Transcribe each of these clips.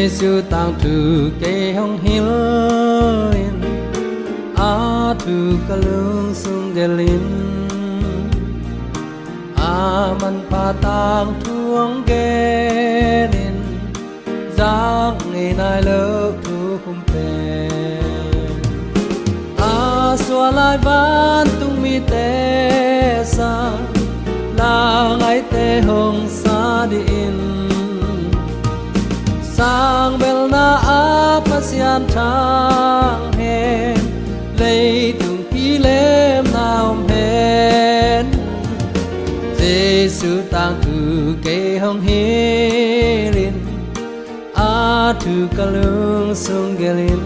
Giêsu tang thu kê hong hill a thu ka lung sung de lin a man pa tang thuang ge nin giang ngày nay lơ thu khum pe a xua lai van tung mi te sa la ngai te hong sa di in sang bel na a pasian thang hen lấy tung pi lem nào hen Giêsu tang thu kê hong hirin a thu ka lung sung gelin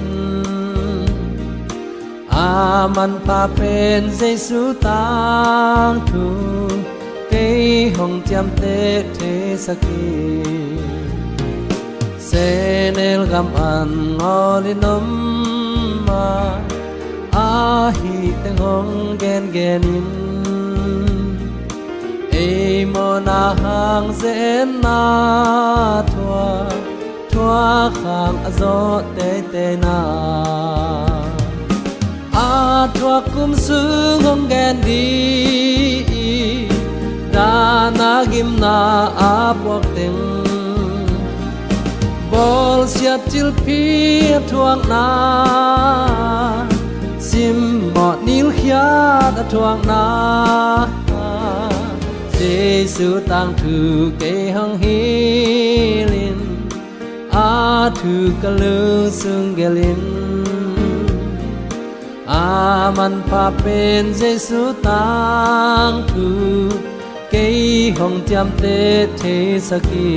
a man pa pen Giêsu tang thu kê hong cham te thế saki senel gam an ngolinom ma a hi teng hong gen genin e mo na hang zen na thua khang azo te te na a thua kum su hong gen di da na gim na a pok teng bol siat chil pi thuang na sim bọt nil khiat thuang na Giêsu tang thu kê hong hilin a thu ka lung sung gelin a man pa pen Giêsu tang thu kê hong cham te thế saki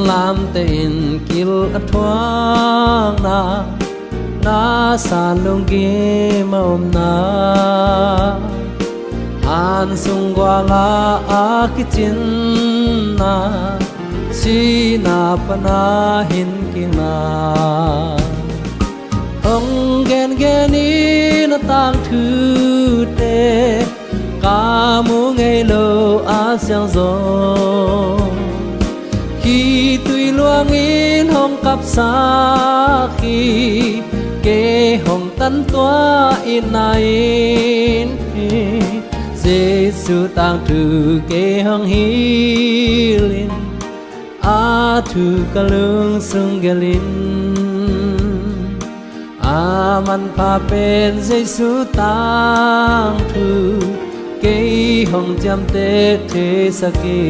lam tên kil thoang na san lung gi mom na han sung qua nga a kitchen na si na pana hin kina hong gen gen ni na tang thu te ca mu ngây lo a xiang zo khi tùy luang in hong cặp xa khi kê hong tân toa in nain Giêsu tang thu kê hong hilin a thu ka lung sung gelin a man pa pen Giêsu tang thu kê hong cham te thế saki